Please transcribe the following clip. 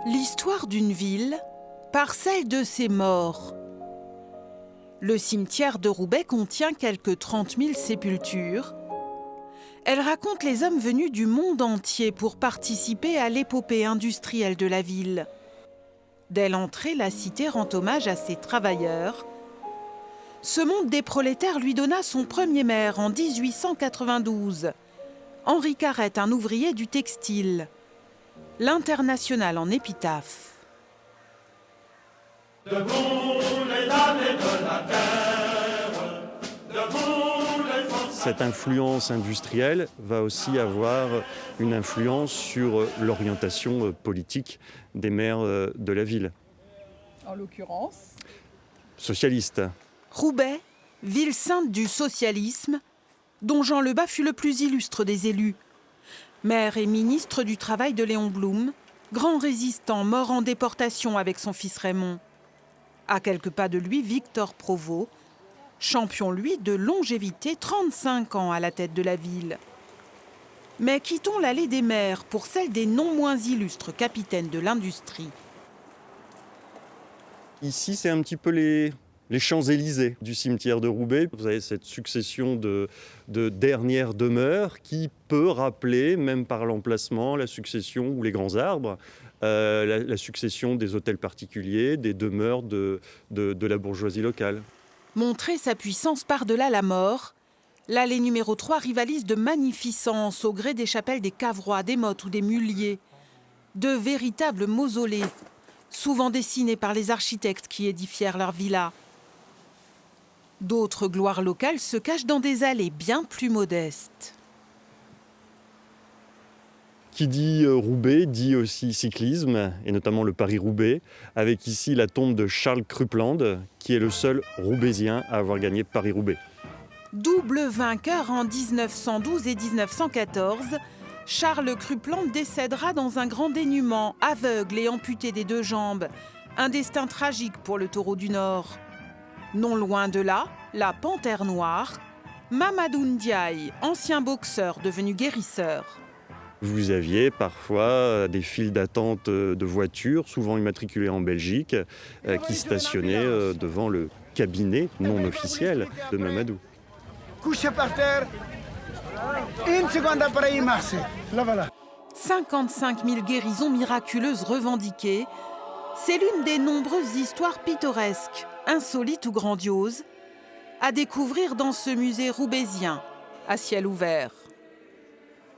L'histoire d'une ville par celle de ses morts. Le cimetière de Roubaix contient quelques 30 000 sépultures. Elle raconte les hommes venus du monde entier pour participer à l'épopée industrielle de la ville. Dès l'entrée, la cité rend hommage à ses travailleurs. Ce monde des prolétaires lui donna son premier maire en 1892. Henri Carrette, un ouvrier du textile. L'Internationale en épitaphe. Debout les damnés de la terre, debout les forces. Cette influence industrielle va aussi avoir une influence sur l'orientation politique des maires de la ville. En l'occurrence Socialiste. Roubaix, ville sainte du socialisme, dont Jean Lebas fut le plus illustre des élus. Maire et ministre du Travail de Léon Blum, grand résistant mort en déportation avec son fils Raymond. À quelques pas de lui, Victor Provost, champion, lui, de longévité, 35 ans à la tête de la ville. Mais quittons l'allée des maires pour celle des non moins illustres capitaines de l'industrie. Ici, c'est un petit peu les Champs-Élysées du cimetière de Roubaix. Vous avez cette succession de dernières demeures qui peut rappeler, même par l'emplacement, la succession ou les grands arbres, la succession des hôtels particuliers, des demeures de la bourgeoisie locale. Montrer sa puissance par-delà la mort, l'allée numéro 3 rivalise de magnificence au gré des chapelles des Cavrois, des Mottes ou des Mulliers. De véritables mausolées, souvent dessinés par les architectes qui édifièrent leurs villas. D'autres gloires locales se cachent dans des allées bien plus modestes. Qui dit Roubaix dit aussi cyclisme, et notamment le Paris-Roubaix, avec ici la tombe de Charles Krupland, qui est le seul Roubaisien à avoir gagné Paris-Roubaix. Double vainqueur en 1912 et 1914, Charles Krupland décédera dans un grand dénuement, aveugle et amputé des deux jambes. Un destin tragique pour le Taureau du Nord. Non loin de là, la Panthère Noire, Mamadou Ndiaye, ancien boxeur devenu guérisseur. Vous aviez parfois des files d'attente de voitures, souvent immatriculées en Belgique, qui stationnaient devant le cabinet non officiel de Mamadou. Couché par terre, une seconde après il marche. Là voilà. 55 000 guérisons miraculeuses revendiquées, c'est l'une des nombreuses histoires pittoresques, insolites ou grandioses, à découvrir dans ce musée roubaisien, à ciel ouvert.